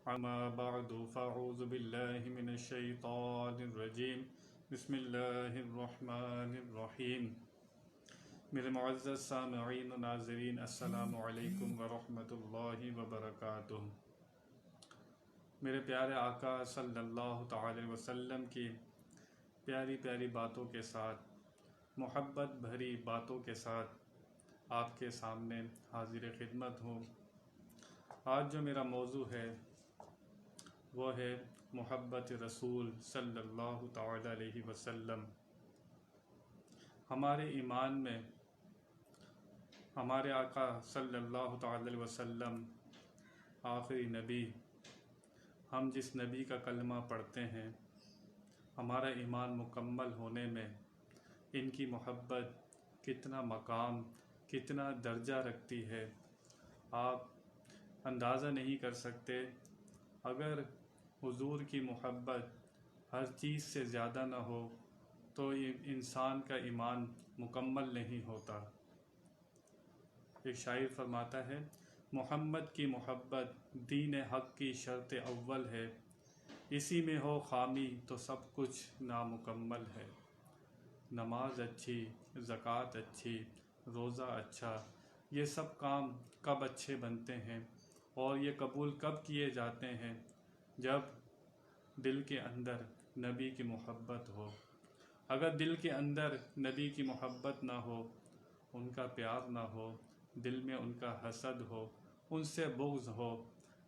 أما بعد فأعوذ بالله من الشيطان الرجيم بسم الله الرحمن الرحیم۔ میرے معزز سامعین و ناظرین، السلام علیکم ورحمۃ اللہ وبرکاتہ۔ میرے پیارے آقا صلی اللہ تعالی وسلم کی پیاری پیاری باتوں کے ساتھ، محبت بھری باتوں کے ساتھ آپ کے سامنے حاضر خدمت ہوں۔ آج جو میرا موضوع ہے وہ ہے محبت رسول صلی اللہ تعالی علیہ وسلم۔ ہمارے ایمان میں ہمارے آقا صلی اللہ تعالی علیہ وسلم آخری نبی، ہم جس نبی کا کلمہ پڑھتے ہیں، ہمارا ایمان مکمل ہونے میں ان کی محبت کتنا مقام، کتنا درجہ رکھتی ہے، آپ اندازہ نہیں کر سکتے۔ اگر حضور کی محبت ہر چیز سے زیادہ نہ ہو تو انسان کا ایمان مکمل نہیں ہوتا۔ ایک شاعر فرماتا ہے، محمد کی محبت دین حق کی شرط اول ہے، اسی میں ہو خامی تو سب کچھ نامکمل ہے۔ نماز اچھی، زکوٰۃ اچھی، روزہ اچھا، یہ سب کام کب اچھے بنتے ہیں اور یہ قبول کب کیے جاتے ہیں؟ جب دل کے اندر نبی کی محبت ہو۔ اگر دل کے اندر نبی کی محبت نہ ہو، ان کا پیار نہ ہو، دل میں ان کا حسد ہو، ان سے بغض ہو،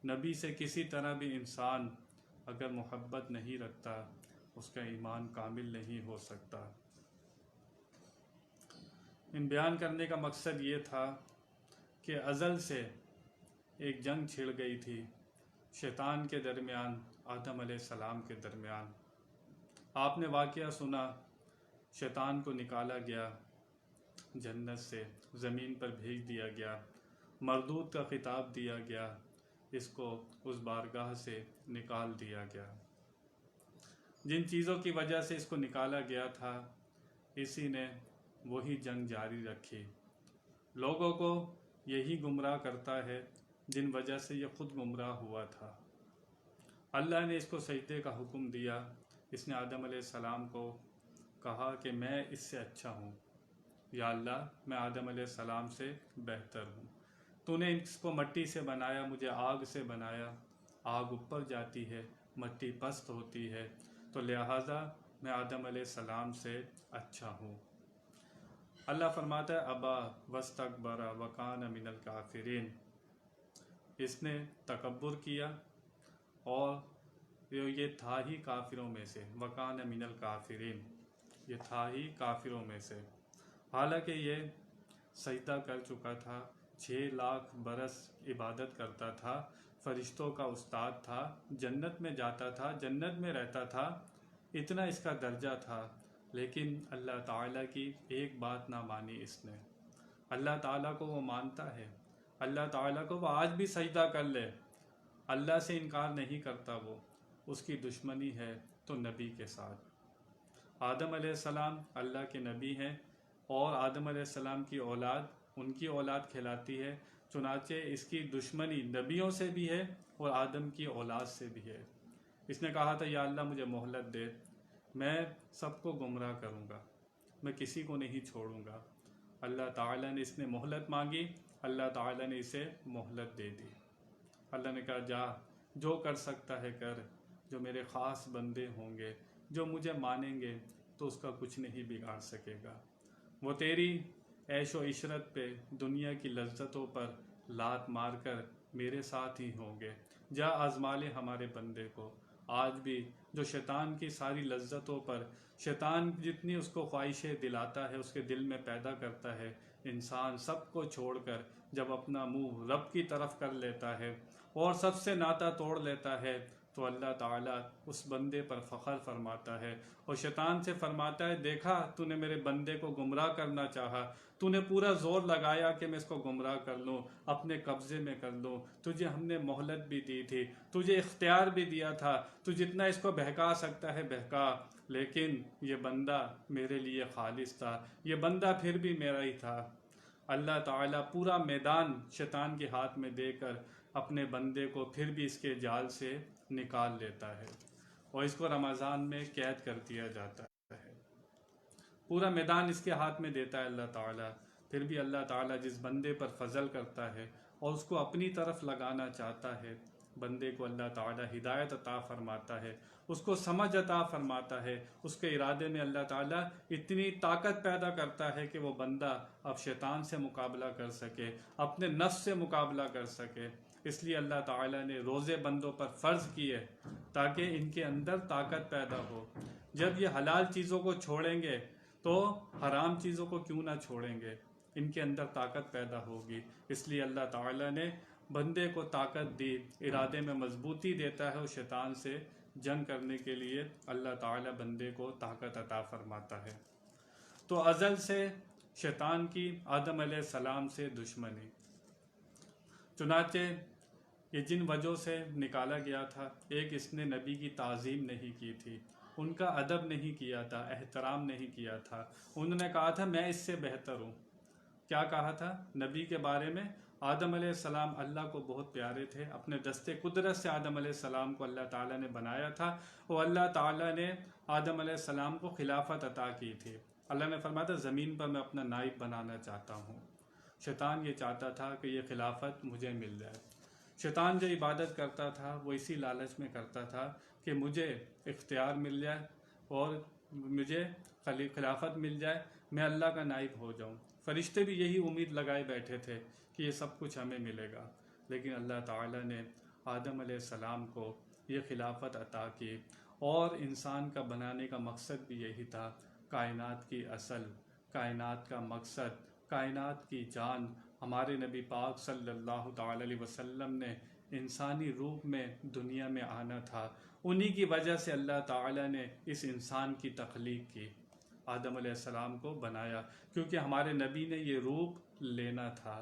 نبی سے کسی طرح بھی انسان اگر محبت نہیں رکھتا، اس کا ایمان کامل نہیں ہو سکتا۔ ان بیان کرنے کا مقصد یہ تھا کہ ازل سے ایک جنگ چھڑ گئی تھی شیطان کے درمیان، آدم علیہ السلام کے درمیان۔ آپ نے واقعہ سنا، شیطان کو نکالا گیا جنت سے، زمین پر بھیج دیا گیا، مردود کا خطاب دیا گیا، اس کو اس بارگاہ سے نکال دیا گیا۔ جن چیزوں کی وجہ سے اس کو نکالا گیا تھا، اسی نے وہی جنگ جاری رکھی۔ لوگوں کو یہی گمراہ کرتا ہے جن وجہ سے یہ خود گمراہ ہوا تھا۔ اللہ نے اس کو سجدے کا حکم دیا، اس نے آدم علیہ السلام کو کہا کہ میں اس سے اچھا ہوں، یا اللہ میں آدم علیہ السلام سے بہتر ہوں، تو نے اس کو مٹی سے بنایا، مجھے آگ سے بنایا، آگ اوپر جاتی ہے، مٹی پست ہوتی ہے، تو لہٰذا میں آدم علیہ السلام سے اچھا ہوں۔ اللہ فرماتا ہے ابا واستکبر وکان من الکافرین، اس نے تکبر کیا اور یہ تھا ہی کافروں میں سے، وکان من الکافرین، یہ تھا ہی کافروں میں سے۔ حالانکہ یہ سجدہ کر چکا تھا، 6 لاکھ برس عبادت کرتا تھا، فرشتوں کا استاد تھا، جنت میں جاتا تھا، جنت میں رہتا تھا، اتنا اس کا درجہ تھا، لیکن اللہ تعالیٰ کی ایک بات نہ مانی اس نے۔ اللہ تعالیٰ کو وہ مانتا ہے، اللہ تعالیٰ کو وہ آج بھی سجدہ کر لے، اللہ سے انکار نہیں کرتا وہ۔ اس کی دشمنی ہے تو نبی کے ساتھ۔ آدم علیہ السلام اللہ کے نبی ہیں، اور آدم علیہ السلام کی اولاد ان کی اولاد کہلاتی ہے، چنانچہ اس کی دشمنی نبیوں سے بھی ہے اور آدم کی اولاد سے بھی ہے۔ اس نے کہا تھا یا اللہ مجھے مہلت دے، میں سب کو گمراہ کروں گا، میں کسی کو نہیں چھوڑوں گا۔ اللہ تعالیٰ نے اس نے مہلت مانگی، اللہ تعالیٰ نے اسے مہلت دے دی۔ اللہ نے کہا جا، جو کر سکتا ہے کر، جو میرے خاص بندے ہوں گے، جو مجھے مانیں گے تو اس کا کچھ نہیں بگاڑ سکے گا۔ وہ تیری عیش و عشرت پہ، دنیا کی لذتوں پر لات مار کر میرے ساتھ ہی ہوں گے۔ جا آزما لے ہمارے بندے کو۔ آج بھی جو شیطان کی ساری لذتوں پر، شیطان جتنی اس کو خواہشیں دلاتا ہے، اس کے دل میں پیدا کرتا ہے، انسان سب کو چھوڑ کر جب اپنا منہ رب کی طرف کر لیتا ہے اور سب سے ناطہ توڑ لیتا ہے، تو اللہ تعالیٰ اس بندے پر فخر فرماتا ہے اور شیطان سے فرماتا ہے دیکھا تو نے میرے بندے کو گمراہ کرنا چاہا، تو نے پورا زور لگایا کہ میں اس کو گمراہ کر لوں، اپنے قبضے میں کر لوں، تجھے ہم نے مہلت بھی دی تھی، تجھے اختیار بھی دیا تھا، تو جتنا اس کو بہکا سکتا ہے بہکا، لیکن یہ بندہ میرے لیے خالص تھا، یہ بندہ پھر بھی میرا ہی تھا۔ اللہ تعالیٰ پورا میدان شیطان کے ہاتھ میں دے کر اپنے بندے کو پھر بھی اس کے جال سے نکال لیتا ہے اور اس کو رمضان میں قید کر دیا جاتا ہے۔ پورا میدان اس کے ہاتھ میں دیتا ہے اللہ تعالیٰ، پھر بھی اللہ تعالیٰ جس بندے پر فضل کرتا ہے اور اس کو اپنی طرف لگانا چاہتا ہے، بندے کو اللہ تعالیٰ ہدایت عطا فرماتا ہے، اس کو سمجھ عطا فرماتا ہے، اس کے ارادے میں اللہ تعالیٰ اتنی طاقت پیدا کرتا ہے کہ وہ بندہ اب شیطان سے مقابلہ کر سکے، اپنے نفس سے مقابلہ کر سکے۔ اس لیے اللہ تعالیٰ نے روزے بندوں پر فرض کیے تاکہ ان کے اندر طاقت پیدا ہو۔ جب یہ حلال چیزوں کو چھوڑیں گے تو حرام چیزوں کو کیوں نہ چھوڑیں گے، ان کے اندر طاقت پیدا ہوگی۔ اس لیے اللہ تعالیٰ نے بندے کو طاقت دی، ارادے میں مضبوطی دیتا ہے اور شیطان سے جنگ کرنے کے لیے اللہ تعالیٰ بندے کو طاقت عطا فرماتا ہے۔ تو ازل سے شیطان کی آدم علیہ السلام سے دشمنی، چنانچہ یہ جن وجہ سے نکالا گیا تھا، ایک اس نے نبی کی تعظیم نہیں کی تھی، ان کا ادب نہیں کیا تھا، احترام نہیں کیا تھا۔ انہوں نے کہا تھا میں اس سے بہتر ہوں۔ کیا کہا تھا نبی کے بارے میں؟ آدم علیہ السلام اللہ کو بہت پیارے تھے، اپنے دستے قدرت سے آدم علیہ السلام کو اللہ تعالیٰ نے بنایا تھا اور اللہ تعالیٰ نے آدم علیہ السلام کو خلافت عطا کی تھی۔ اللہ نے فرمایا تھا زمین پر میں اپنا نائب بنانا چاہتا ہوں۔ شیطان یہ چاہتا تھا کہ یہ خلافت مجھے مل جائے۔ شیطان جو عبادت کرتا تھا وہ اسی لالچ میں کرتا تھا کہ مجھے اختیار مل جائے اور مجھے خلافت مل جائے، میں اللہ کا نائب ہو جاؤں۔ فرشتے بھی یہی امید لگائے بیٹھے تھے کہ یہ سب کچھ ہمیں ملے گا، لیکن اللہ تعالیٰ نے آدم علیہ السلام کو یہ خلافت عطا کی اور انسان کا بنانے کا مقصد بھی یہی تھا۔ کائنات کی اصل، کائنات کا مقصد، کائنات کی جان ہمارے نبی پاک صلی اللہ تعالی علیہ وسلم نے انسانی روپ میں دنیا میں آنا تھا۔ انہی کی وجہ سے اللہ تعالیٰ نے اس انسان کی تخلیق کی، آدم علیہ السلام کو بنایا، کیونکہ ہمارے نبی نے یہ روپ لینا تھا،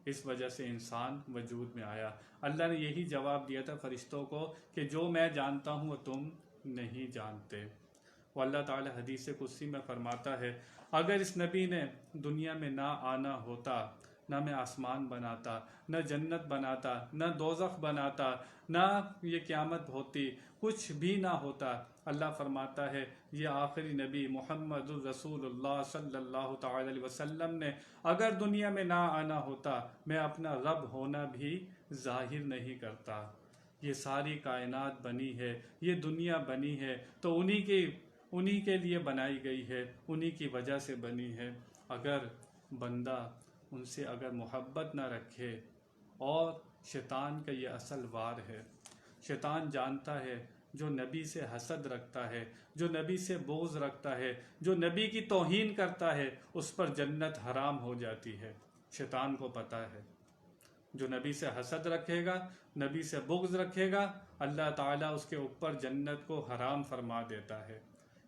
اس وجہ سے انسان وجود میں آیا۔ اللہ نے یہی جواب دیا تھا فرشتوں کو کہ جو میں جانتا ہوں وہ تم نہیں جانتے۔ وہ اللہ تعالی حدیث قدسی میں فرماتا ہے اگر اس نبی نے دنیا میں نہ آنا ہوتا، نہ میں آسمان بناتا، نہ جنت بناتا، نہ دوزخ بناتا، نہ یہ قیامت ہوتی، کچھ بھی نہ ہوتا۔ اللہ فرماتا ہے یہ آخری نبی محمد الرسول اللہ صلی اللہ تعالی علیہ وسلم نے اگر دنیا میں نہ آنا ہوتا، میں اپنا رب ہونا بھی ظاہر نہیں کرتا۔ یہ ساری کائنات بنی ہے، یہ دنیا بنی ہے تو انہی کے لیے بنائی گئی ہے، انہی کی وجہ سے بنی ہے۔ اگر بندہ ان سے اگر محبت نہ رکھے، اور شیطان کا یہ اصل وار ہے، شیطان جانتا ہے جو نبی سے حسد رکھتا ہے، جو نبی سے بغض رکھتا ہے، جو نبی کی توہین کرتا ہے، اس پر جنت حرام ہو جاتی ہے۔ شیطان کو پتہ ہے جو نبی سے حسد رکھے گا، نبی سے بغض رکھے گا، اللہ تعالیٰ اس کے اوپر جنت کو حرام فرما دیتا ہے۔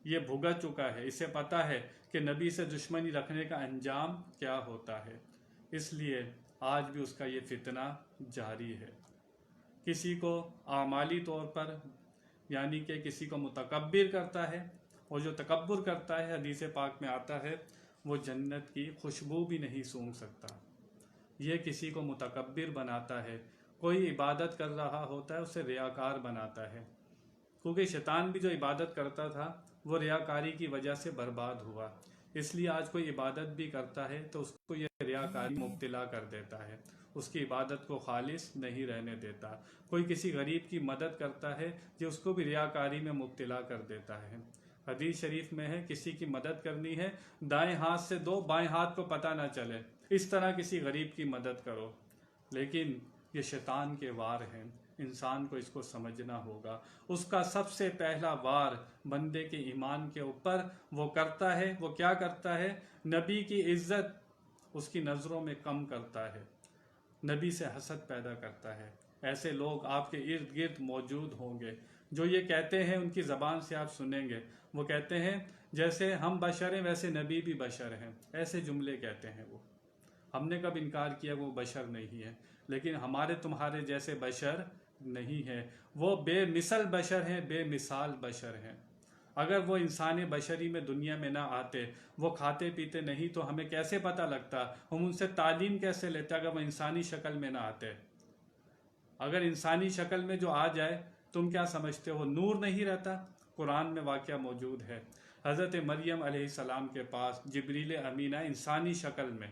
یہ بھگت چکا ہے، اسے پتہ ہے کہ نبی سے دشمنی رکھنے کا انجام کیا ہوتا ہے، اس لیے آج بھی اس کا یہ فتنہ جاری ہے۔ کسی کو اعمالی طور پر یعنی کہ کسی کو متکبر کرتا ہے، اور جو تکبر کرتا ہے حدیث پاک میں آتا ہے وہ جنت کی خوشبو بھی نہیں سونگھ سکتا۔ یہ کسی کو متکبر بناتا ہے، کوئی عبادت کر رہا ہوتا ہے اسے ریاکار بناتا ہے، کیونکہ شیطان بھی جو عبادت کرتا تھا وہ ریاکاری کی وجہ سے برباد ہوا۔ اس لیے آج کوئی عبادت بھی کرتا ہے تو اس کو یہ ریاکاری مبتلا کر دیتا ہے، اس کی عبادت کو خالص نہیں رہنے دیتا۔ کوئی کسی غریب کی مدد کرتا ہے جو اس کو بھی ریاکاری میں مبتلا کر دیتا ہے۔ حدیث شریف میں ہے کسی کی مدد کرنی ہے دائیں ہاتھ سے دو، بائیں ہاتھ کو پتہ نہ چلے، اس طرح کسی غریب کی مدد کرو۔ لیکن یہ شیطان کے وار ہیں، انسان کو اس کو سمجھنا ہوگا۔ اس کا سب سے پہلا وار بندے کے ایمان کے اوپر وہ کرتا ہے، وہ کیا کرتا ہے؟ نبی کی عزت اس کی نظروں میں کم کرتا ہے، نبی سے حسد پیدا کرتا ہے۔ ایسے لوگ آپ کے ارد گرد موجود ہوں گے جو یہ کہتے ہیں، ان کی زبان سے آپ سنیں گے، وہ کہتے ہیں جیسے ہم بشر ہیں ویسے نبی بھی بشر ہیں، ایسے جملے کہتے ہیں وہ۔ ہم نے کب انکار کیا وہ بشر نہیں ہے، لیکن ہمارے تمہارے جیسے بشر نہیں ہے، وہ بے مثل بشر ہیں، بے مثال بشر ہیں۔ اگر وہ انسان بشری میں دنیا میں نہ آتے، وہ کھاتے پیتے نہیں تو ہمیں کیسے پتہ لگتا؟ ہم ان سے تعلیم کیسے لیتے اگر وہ انسانی شکل میں نہ آتے؟ اگر انسانی شکل میں جو آ جائے تم کیا سمجھتے ہو نور نہیں رہتا؟ قرآن میں واقعہ موجود ہے، حضرت مریم علیہ السلام کے پاس جبریل امینہ انسانی شکل میں،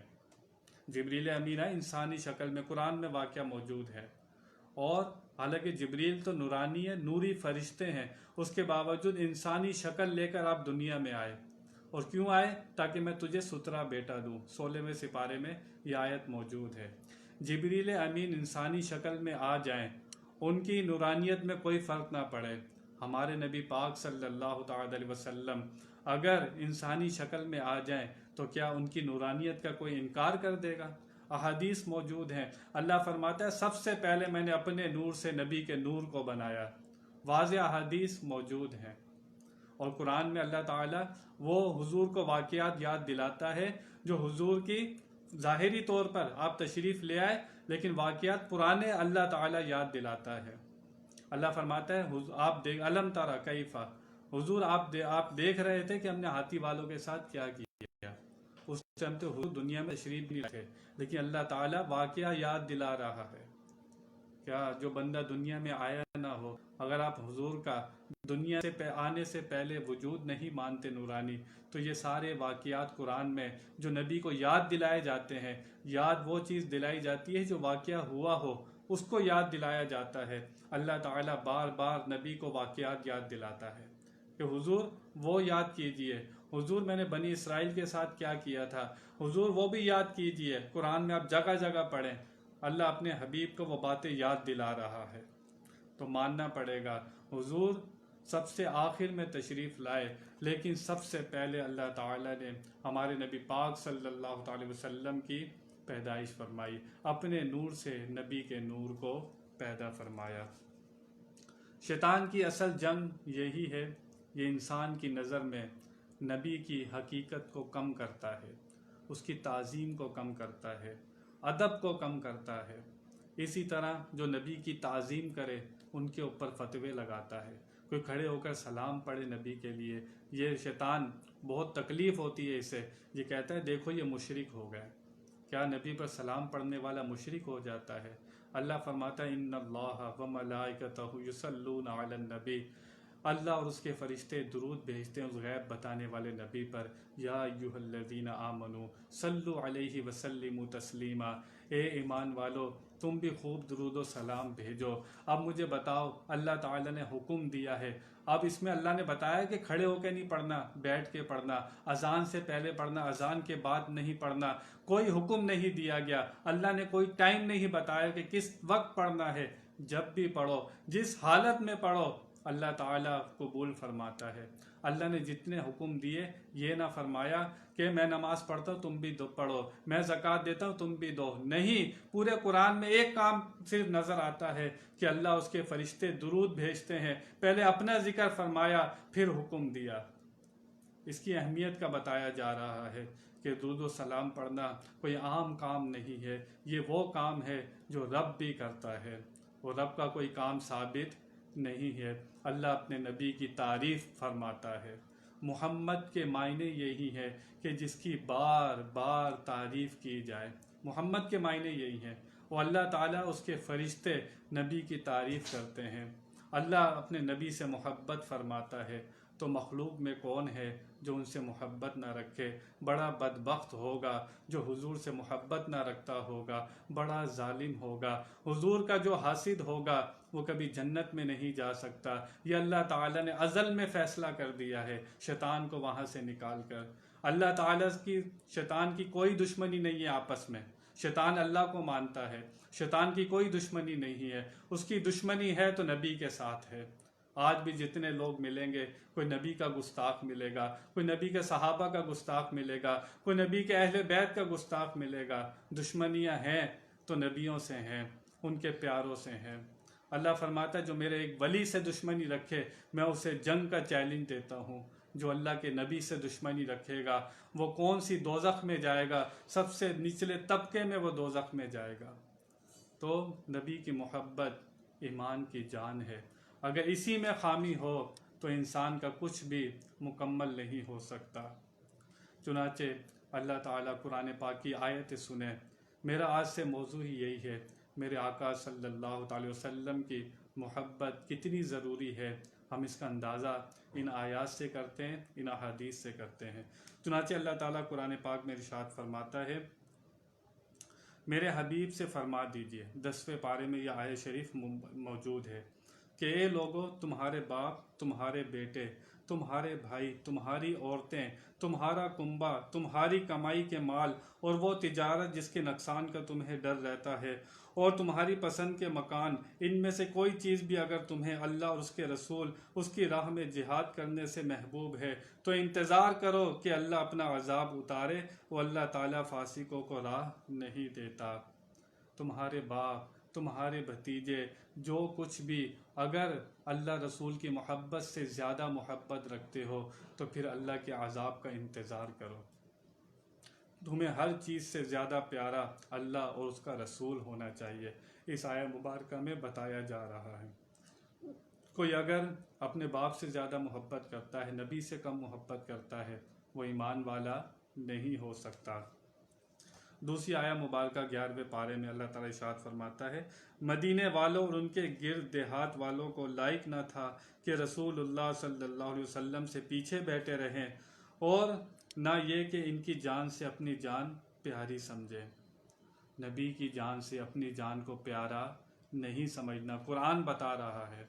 جبریل امینہ انسانی شکل میں، قرآن میں واقعہ موجود ہے۔ اور حالانکہ جبریل تو نورانی ہے، نوری فرشتے ہیں، اس کے باوجود انسانی شکل لے کر آپ دنیا میں آئے۔ اور کیوں آئے؟ تاکہ میں تجھے سترا بیٹا دوں۔ 16ویں سپارے میں یہ آیت موجود ہے۔ جبریل امین انسانی شکل میں آ جائیں، ان کی نورانیت میں کوئی فرق نہ پڑے۔ ہمارے نبی پاک صلی اللہ تعالی علیہ وسلم اگر انسانی شکل میں آ جائیں تو کیا ان کی نورانیت کا کوئی انکار کر دے گا؟ احادیث موجود ہیں، اللہ فرماتا ہے سب سے پہلے میں نے اپنے نور سے نبی کے نور کو بنایا۔ واضح احادیث موجود ہیں۔ اور قرآن میں اللہ تعالیٰ وہ حضور کو واقعات یاد دلاتا ہے جو حضور کی ظاہری طور پر آپ تشریف لے آئے، لیکن واقعات پرانے اللہ تعالیٰ یاد دلاتا ہے۔ اللہ فرماتا ہے آپ دیکھ علم تارا کیفا، حضور آپ دیکھ رہے تھے کہ ہم نے ہاتھی والوں کے ساتھ کیا کیا۔ اس ٹائم تو حضور دنیا میں تشریف نہیں رکھے، لیکن اللہ تعالیٰ واقعہ یاد دلا رہا ہے۔ کیا جو بندہ دنیا میں آیا نہ ہو، اگر آپ حضور کا دنیا سے آنے سے پہلے وجود نہیں مانتے نورانی، تو یہ سارے واقعات قرآن میں جو نبی کو یاد دلائے جاتے ہیں، یاد وہ چیز دلائی جاتی ہے جو واقعہ ہوا ہو، اس کو یاد دلایا جاتا ہے۔ اللہ تعالیٰ بار بار نبی کو واقعات یاد دلاتا ہے کہ حضور وہ یاد کیجئے، حضور میں نے بنی اسرائیل کے ساتھ کیا کیا تھا، حضور وہ بھی یاد کیجئے۔ قرآن میں آپ جگہ جگہ پڑھیں، اللہ اپنے حبیب کو وہ باتیں یاد دلا رہا ہے۔ تو ماننا پڑے گا حضور سب سے آخر میں تشریف لائے، لیکن سب سے پہلے اللہ تعالیٰ نے ہمارے نبی پاک صلی اللہ تعالی وسلم کی پیدائش فرمائی، اپنے نور سے نبی کے نور کو پیدا فرمایا۔ شیطان کی اصل جنگ یہی ہے، یہ انسان کی نظر میں نبی کی حقیقت کو کم کرتا ہے، اس کی تعظیم کو کم کرتا ہے، ادب کو کم کرتا ہے۔ اسی طرح جو نبی کی تعظیم کرے ان کے اوپر فتوے لگاتا ہے، کوئی کھڑے ہو کر سلام پڑھے نبی کے لیے، یہ شیطان بہت تکلیف ہوتی ہے اسے، یہ کہتا ہے دیکھو یہ مشرک ہو گئے۔ کیا نبی پر سلام پڑھنے والا مشرک ہو جاتا ہے؟ اللہ فرماتا ہے ان اللہ و ملائکتہ یصلون علی النبی، اللہ اور اس کے فرشتے درود بھیجتے ہیں اس غیب بتانے والے نبی پر۔ یا ایھا الذین آمنوا صلوا علیہ وسلموا تسلیما، اے ایمان والو تم بھی خوب درود و سلام بھیجو۔ اب مجھے بتاؤ، اللہ تعالیٰ نے حکم دیا ہے، اب اس میں اللہ نے بتایا کہ کھڑے ہو کے نہیں پڑھنا، بیٹھ کے پڑھنا، اذان سے پہلے پڑھنا، اذان کے بعد نہیں پڑھنا، کوئی حکم نہیں دیا گیا، اللہ نے کوئی ٹائم نہیں بتایا کہ کس وقت پڑھنا ہے، جب بھی پڑھو، جس حالت میں پڑھو، اللہ تعالیٰ قبول فرماتا ہے۔ اللہ نے جتنے حکم دیے یہ نہ فرمایا کہ میں نماز پڑھتا ہوں تم بھی پڑھو، میں زکوٰۃ دیتا ہوں تم بھی دو، نہیں، پورے قرآن میں ایک کام صرف نظر آتا ہے کہ اللہ اس کے فرشتے درود بھیجتے ہیں، پہلے اپنا ذکر فرمایا پھر حکم دیا۔ اس کی اہمیت کا بتایا جا رہا ہے کہ درود و سلام پڑھنا کوئی عام کام نہیں ہے، یہ وہ کام ہے جو رب بھی کرتا ہے، اور رب کا کوئی کام ثابت نہیں ہے۔ اللہ اپنے نبی کی تعریف فرماتا ہے۔ محمد کے معنی یہی ہے کہ جس کی بار بار تعریف کی جائے، محمد کے معنی یہی ہے۔ اور اللہ تعالیٰ اس کے فرشتے نبی کی تعریف کرتے ہیں۔ اللہ اپنے نبی سے محبت فرماتا ہے، تو مخلوق میں کون ہے جو ان سے محبت نہ رکھے؟ بڑا بدبخت ہوگا جو حضور سے محبت نہ رکھتا ہوگا، بڑا ظالم ہوگا۔ حضور کا جو حاسد ہوگا وہ کبھی جنت میں نہیں جا سکتا، یہ اللہ تعالیٰ نے ازل میں فیصلہ کر دیا ہے شیطان کو وہاں سے نکال کر۔ اللہ تعالیٰ کی شیطان کی کوئی دشمنی نہیں ہے آپس میں، شیطان اللہ کو مانتا ہے، شیطان کی کوئی دشمنی نہیں ہے، اس کی دشمنی ہے تو نبی کے ساتھ ہے۔ آج بھی جتنے لوگ ملیں گے، کوئی نبی کا گستاخ ملے گا، کوئی نبی کے صحابہ کا گستاخ ملے گا، کوئی نبی کے اہل بیت کا گستاخ ملے گا۔ دشمنیاں ہیں تو نبیوں سے ہیں، ان کے پیاروں سے ہیں۔ اللہ فرماتا ہے جو میرے ایک ولی سے دشمنی رکھے میں اسے جنگ کا چیلنج دیتا ہوں۔ جو اللہ کے نبی سے دشمنی رکھے گا وہ کون سی دوزخ میں جائے گا، سب سے نچلے طبقے میں وہ دوزخ میں جائے گا۔ تو نبی کی محبت ایمان کی جان ہے، اگر اسی میں خامی ہو تو انسان کا کچھ بھی مکمل نہیں ہو سکتا۔ چنانچہ اللہ تعالیٰ قرآن پاک کی آیت سنیں۔ میرا آج سے موضوع ہی یہی ہے میرے آقا صلی اللہ علیہ وسلم کی محبت کتنی ضروری ہے، ہم اس کا اندازہ ان آیات سے کرتے ہیں، ان احادیث سے کرتے ہیں۔ چنانچہ اللہ تعالیٰ قرآن پاک میں ارشاد فرماتا ہے، میرے حبیب سے فرما دیجئے، 10ویں پارے میں یہ آیت شریف موجود ہے کہ اے لوگو، تمہارے باپ، تمہارے بیٹے، تمہارے بھائی، تمہاری عورتیں، تمہارا کنبہ، تمہاری کمائی کے مال اور وہ تجارت جس کے نقصان کا تمہیں ڈر رہتا ہے، اور تمہاری پسند کے مکان، ان میں سے کوئی چیز بھی اگر تمہیں اللہ اور اس کے رسول اس کی راہ میں جہاد کرنے سے محبوب ہے تو انتظار کرو کہ اللہ اپنا عذاب اتارے، وہ اللہ تعالیٰ فاسقوں کو راہ نہیں دیتا۔ تمہارے باپ، تمہارے بھتیجے، جو کچھ بھی اگر اللہ رسول کی محبت سے زیادہ محبت رکھتے ہو تو پھر اللہ کے عذاب کا انتظار کرو۔ تمہیں ہر چیز سے زیادہ پیارا اللہ اور اس کا رسول ہونا چاہیے، اس آیہ مبارکہ میں بتایا جا رہا ہے۔ کوئی اگر اپنے باپ سے زیادہ محبت کرتا ہے، نبی سے کم محبت کرتا ہے، وہ ایمان والا نہیں ہو سکتا۔ دوسری آیہ مبارکہ 11ویں پارے میں اللہ تعالیٰ ارشاد فرماتا ہے، مدینے والوں اور ان کے گرد دیہات والوں کو لائق نہ تھا کہ رسول اللہ صلی اللہ علیہ وسلم سے پیچھے بیٹھے رہیں، اور نہ یہ کہ ان کی جان سے اپنی جان پیاری سمجھے۔ نبی کی جان سے اپنی جان کو پیارا نہیں سمجھنا۔ قرآن بتا رہا ہے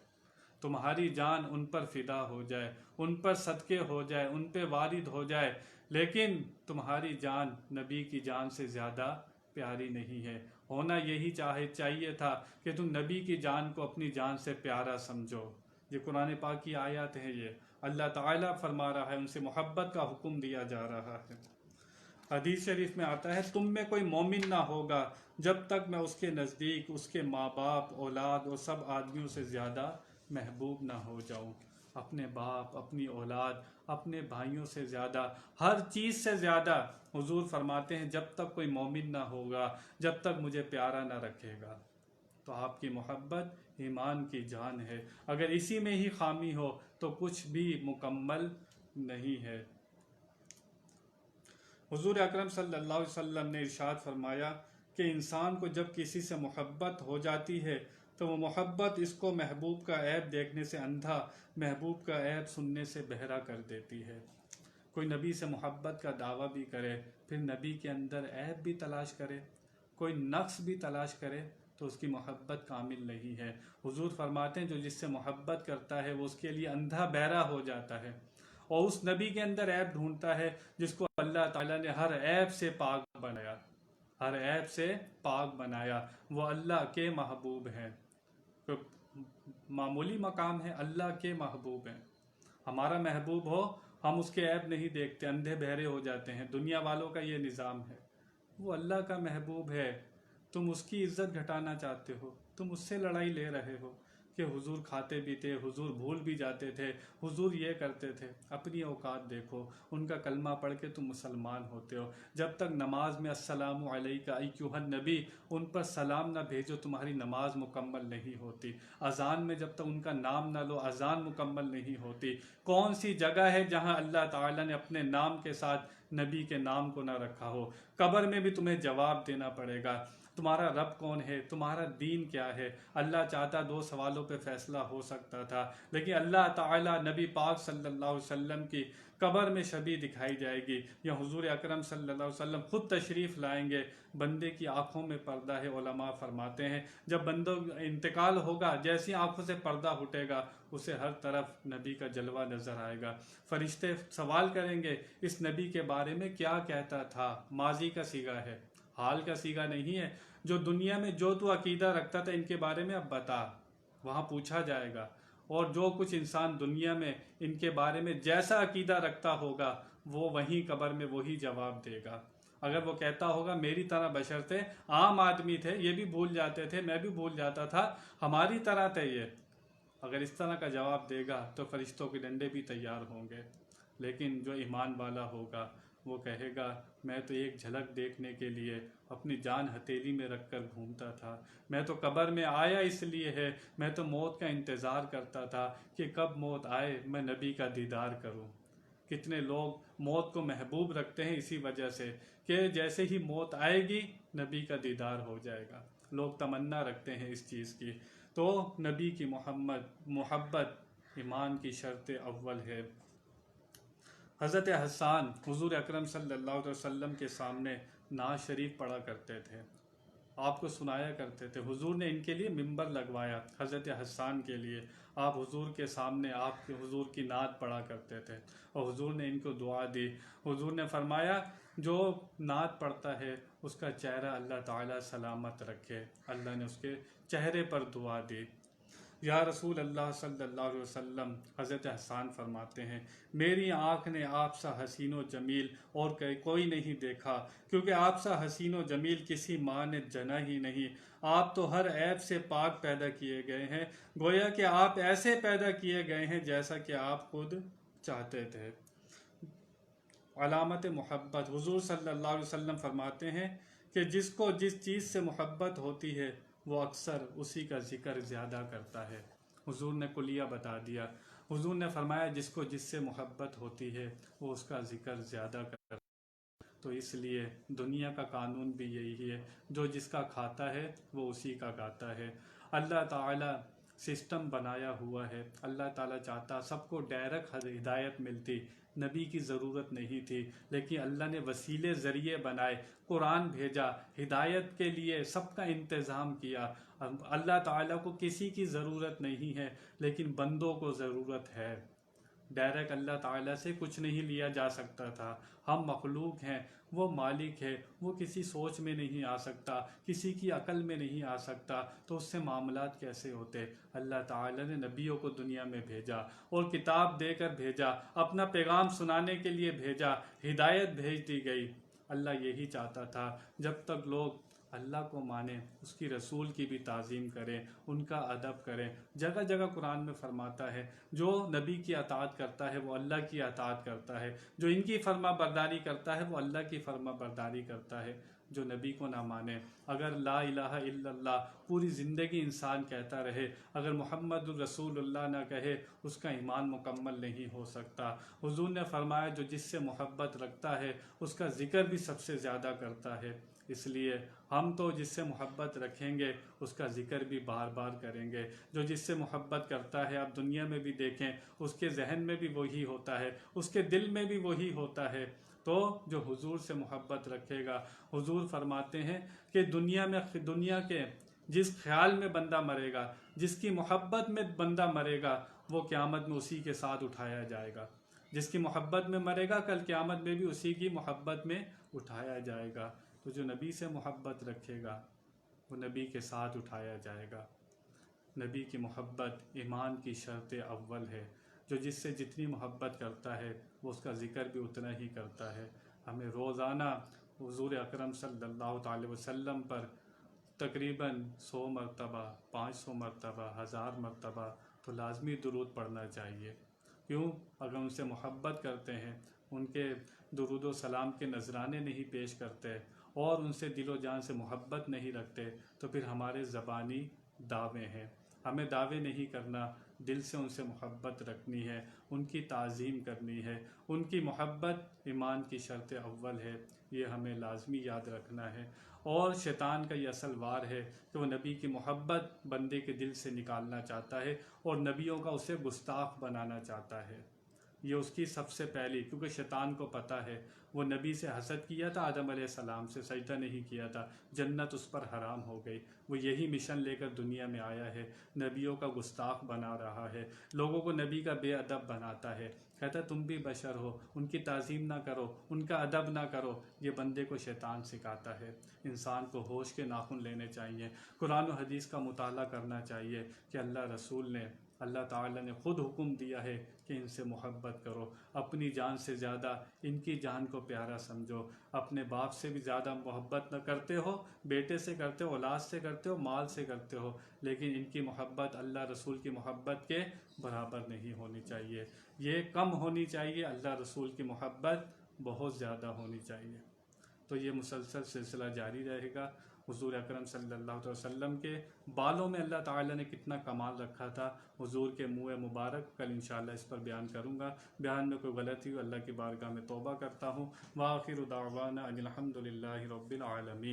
تمہاری جان ان پر فدا ہو جائے، ان پر صدقے ہو جائے، ان پہ وارد ہو جائے، لیکن تمہاری جان نبی کی جان سے زیادہ پیاری نہیں ہے۔ ہونا یہی چاہیے تھا کہ تم نبی کی جان کو اپنی جان سے پیارا سمجھو۔ یہ قرآن پاک کی آیات ہیں، یہ اللہ تعالیٰ فرما رہا ہے، ان سے محبت کا حکم دیا جا رہا ہے۔ حدیث شریف میں آتا ہے، تم میں کوئی مومن نہ ہوگا جب تک میں اس کے نزدیک اس کے ماں باپ، اولاد اور سب آدمیوں سے زیادہ محبوب نہ ہو جاؤں۔ اپنے باپ، اپنی اولاد، اپنے بھائیوں سے زیادہ، ہر چیز سے زیادہ حضور فرماتے ہیں جب تک کوئی مومن نہ ہوگا، جب تک مجھے پیارا نہ رکھے گا۔ تو آپ کی محبت ایمان کی جان ہے، اگر اسی میں ہی خامی ہو تو کچھ بھی مکمل نہیں ہے۔ حضور اکرم صلی اللہ علیہ وسلم نے ارشاد فرمایا کہ انسان کو جب کسی سے محبت ہو جاتی ہے تو وہ محبت اس کو محبوب کا عیب دیکھنے سے اندھا، محبوب کا عیب سننے سے بہرا کر دیتی ہے۔ کوئی نبی سے محبت کا دعویٰ بھی کرے، پھر نبی کے اندر عیب بھی تلاش کرے، کوئی نقص بھی تلاش کرے، تو اس کی محبت کامل نہیں ہے۔ حضور فرماتے ہیں جو جس سے محبت کرتا ہے وہ اس کے لیے اندھا بہرا ہو جاتا ہے، اور اس نبی کے اندر عیب ڈھونڈتا ہے جس کو اللہ تعالیٰ نے ہر عیب سے پاک بنایا، ہر عیب سے پاک بنایا۔ وہ اللہ کے محبوب ہیں، معمولی مقام ہے، اللہ کے محبوب ہیں۔ ہمارا محبوب ہو، ہم اس کے عیب نہیں دیکھتے، اندھے بہرے ہو جاتے ہیں۔ دنیا والوں کا یہ نظام ہے۔ وہ اللہ کا محبوب ہے، تم اس کی عزت گھٹانا چاہتے ہو، تم اس سے لڑائی لے رہے ہو کہ حضور کھاتے بھی تھے، حضور بھول بھی جاتے تھے، حضور یہ کرتے تھے۔ اپنی اوقات دیکھو، ان کا کلمہ پڑھ کے تم مسلمان ہوتے ہو۔ جب تک نماز میں السلام علیکہ ایھا النبی ان پر سلام نہ بھیجو تمہاری نماز مکمل نہیں ہوتی۔ اذان میں جب تک ان کا نام نہ لو اذان مکمل نہیں ہوتی۔ کون سی جگہ ہے جہاں اللہ تعالیٰ نے اپنے نام کے ساتھ نبی کے نام کو نہ رکھا ہو؟ قبر میں بھی تمہیں جواب دینا پڑے گا، تمہارا رب کون ہے، تمہارا دین کیا ہے۔ اللہ چاہتا 2 سوالوں پہ فیصلہ ہو سکتا تھا، لیکن اللہ تعالیٰ نبی پاک صلی اللہ علیہ وسلم کی قبر میں شبیہ دکھائی جائے گی، یا حضور اکرم صلی اللہ علیہ وسلم خود تشریف لائیں گے۔ بندے کی آنکھوں میں پردہ ہے، علماء فرماتے ہیں جب بندوں انتقال ہوگا، جیسی آنکھوں سے پردہ ہٹے گا اسے ہر طرف نبی کا جلوہ نظر آئے گا۔ فرشتے سوال کریں گے اس نبی کے بارے میں کیا کہتا تھا، ماضی کا صیغہ ہے، حال کا صیغہ نہیں ہے۔ جو دنیا میں جو تو عقیدہ رکھتا تھا ان کے بارے میں اب بتا، وہاں پوچھا جائے گا۔ اور جو کچھ انسان دنیا میں ان کے بارے میں جیسا عقیدہ رکھتا ہوگا وہ وہیں قبر میں وہی جواب دے گا۔ اگر وہ کہتا ہوگا میری طرح بشر تھے، عام آدمی تھے، یہ بھی بھول جاتے تھے، میں بھی بھول جاتا تھا، ہماری طرح تھے یہ، اگر اس طرح کا جواب دے گا تو فرشتوں کے ڈنڈے بھی تیار ہوں گے۔ لیکن جو ایمان والا ہوگا وہ کہے گا میں تو ایک جھلک دیکھنے کے لیے اپنی جان ہتھیلی میں رکھ کر گھومتا تھا، میں تو قبر میں آیا اس لیے ہے، میں تو موت کا انتظار کرتا تھا کہ کب موت آئے میں نبی کا دیدار کروں۔ کتنے لوگ موت کو محبوب رکھتے ہیں اسی وجہ سے کہ جیسے ہی موت آئے گی نبی کا دیدار ہو جائے گا۔ لوگ تمنا رکھتے ہیں اس چیز کی۔ تو نبی کی محبت ایمان کی شرط اول ہے۔ حضرت حسان حضور اکرم صلی اللہ علیہ وسلم کے سامنے نعت شریف پڑھا کرتے تھے، آپ کو سنایا کرتے تھے۔ حضور نے ان کے لیے ممبر لگوایا حضرت حسان کے لیے، آپ حضور کے سامنے آپ کے حضور کی نعت پڑھا کرتے تھے، اور حضور نے ان کو دعا دی۔ حضور نے فرمایا جو نعت پڑھتا ہے اس کا چہرہ اللہ تعالیٰ سلامت رکھے۔ اللہ نے اس کے چہرے پر دعا دی۔ یا رسول اللہ صلی اللہ علیہ وسلم، حضرت حسان فرماتے ہیں میری آنکھ نے آپ سا حسین و جمیل اور کوئی نہیں دیکھا، کیونکہ آپ سا حسین و جمیل کسی ماں نے جنا ہی نہیں۔ آپ تو ہر عیب سے پاک پیدا کیے گئے ہیں، گویا کہ آپ ایسے پیدا کیے گئے ہیں جیسا کہ آپ خود چاہتے تھے۔ علامت محبت، حضور صلی اللہ علیہ وسلم فرماتے ہیں کہ جس کو جس چیز سے محبت ہوتی ہے وہ اکثر اسی کا ذکر زیادہ کرتا ہے۔ حضور نے کلیہ بتا دیا۔ حضور نے فرمایا جس کو جس سے محبت ہوتی ہے وہ اس کا ذکر زیادہ کرتا ہے۔ تو اس لیے دنیا کا قانون بھی یہی ہے، جو جس کا کھاتا ہے وہ اسی کا گاتا ہے۔ اللہ تعالیٰ سسٹم بنایا ہوا ہے، اللہ تعالیٰ چاہتا سب کو ڈائریکٹ ہدایت ملتی، نبی کی ضرورت نہیں تھی، لیکن اللہ نے وسیلے ذریعے بنائے، قرآن بھیجا، ہدایت کے لیے سب کا انتظام کیا۔ اللہ تعالیٰ کو کسی کی ضرورت نہیں ہے، لیکن بندوں کو ضرورت ہے۔ ڈائریکٹ اللہ تعالیٰ سے کچھ نہیں لیا جا سکتا تھا، ہم مخلوق ہیں، وہ مالک ہے، وہ کسی سوچ میں نہیں آ سکتا، کسی کی عقل میں نہیں آ سکتا، تو اس سے معاملات کیسے ہوتے؟ اللہ تعالیٰ نے نبیوں کو دنیا میں بھیجا اور کتاب دے کر بھیجا، اپنا پیغام سنانے کے لیے بھیجا، ہدایت بھیج دی گئی۔ اللہ یہی چاہتا تھا جب تک لوگ اللہ کو مانیں، اس کی رسول کی بھی تعظیم کریں، ان کا ادب کریں۔ جگہ جگہ قرآن میں فرماتا ہے جو نبی کی اطاعت کرتا ہے وہ اللہ کی اطاعت کرتا ہے، جو ان کی فرما برداری کرتا ہے وہ اللہ کی فرما برداری کرتا ہے۔ جو نبی کو نہ مانے، اگر لا الہ الا اللہ پوری زندگی انسان کہتا رہے، اگر محمد الرسول اللہ نہ کہے، اس کا ایمان مکمل نہیں ہو سکتا۔ حضور نے فرمایا جو جس سے محبت رکھتا ہے اس کا ذکر بھی سب سے زیادہ کرتا ہے۔ اس لیے ہم تو جس سے محبت رکھیں گے اس کا ذکر بھی بار بار کریں گے۔ جو جس سے محبت کرتا ہے آپ دنیا میں بھی دیکھیں، اس کے ذہن میں بھی وہی ہوتا ہے، اس کے دل میں بھی وہی ہوتا ہے۔ تو جو حضور سے محبت رکھے گا، حضور فرماتے ہیں کہ دنیا کے جس خیال میں بندہ مرے گا، جس کی محبت میں بندہ مرے گا، وہ قیامت میں اسی کے ساتھ اٹھایا جائے گا۔ جس کی محبت میں مرے گا کل قیامت میں بھی اسی کی محبت میں اٹھایا جائے گا۔ تو جو نبی سے محبت رکھے گا وہ نبی کے ساتھ اٹھایا جائے گا۔ نبی کی محبت ایمان کی شرط اول ہے۔ جو جس سے جتنی محبت کرتا ہے وہ اس کا ذکر بھی اتنا ہی کرتا ہے۔ ہمیں روزانہ حضور اکرم صلی اللہ تعالی وسلم پر تقریباً 100 مرتبہ، 500 مرتبہ، 1000 مرتبہ تو لازمی درود پڑھنا چاہیے۔ کیوں؟ اگر ان سے محبت کرتے ہیں، ان کے درود و سلام کے نذرانے نہیں پیش کرتے اور ان سے دل و جان سے محبت نہیں رکھتے تو پھر ہمارے زبانی دعوے ہیں۔ ہمیں دعوے نہیں کرنا، دل سے ان سے محبت رکھنی ہے، ان کی تعظیم کرنی ہے۔ ان کی محبت ایمان کی شرط اول ہے، یہ ہمیں لازمی یاد رکھنا ہے۔ اور شیطان کا یہ اصل وار ہے کہ وہ نبی کی محبت بندے کے دل سے نکالنا چاہتا ہے اور نبیوں کا اسے گستاخ بنانا چاہتا ہے۔ یہ اس کی سب سے پہلی، کیونکہ شیطان کو پتہ ہے وہ نبی سے حسد کیا تھا، آدم علیہ السلام سے سجدہ نہیں کیا تھا، جنت اس پر حرام ہو گئی۔ وہ یہی مشن لے کر دنیا میں آیا ہے، نبیوں کا گستاخ بنا رہا ہے، لوگوں کو نبی کا بے ادب بناتا ہے، کہتا ہے تم بھی بشر ہو، ان کی تعظیم نہ کرو، ان کا ادب نہ کرو۔ یہ بندے کو شیطان سکھاتا ہے۔ انسان کو ہوش کے ناخن لینے چاہیے، قرآن و حدیث کا مطالعہ کرنا چاہیے کہ اللہ رسول نے، اللہ تعالیٰ نے خود حکم دیا ہے کہ ان سے محبت کرو، اپنی جان سے زیادہ ان کی جان کو پیارا سمجھو۔ اپنے باپ سے بھی زیادہ محبت نہ کرتے ہو، بیٹے سے کرتے ہو، اولاد سے کرتے ہو، مال سے کرتے ہو، لیکن ان کی محبت اللہ رسول کی محبت کے برابر نہیں ہونی چاہیے، یہ کم ہونی چاہیے۔ اللہ رسول کی محبت بہت زیادہ ہونی چاہیے۔ تو یہ مسلسل سلسلہ جاری رہے گا۔ حضور اکرم صلی اللہ علیہ وسلم کے بالوں میں اللہ تعالیٰ نے کتنا کمال رکھا تھا، حضور کے منہ مبارک، کل انشاءاللہ اس پر بیان کروں گا۔ بیان میں کوئی غلطی ہو اللہ کی بارگاہ میں توبہ کرتا ہوں۔ وآخر دعوانا ان الحمد للہ رب العالمین۔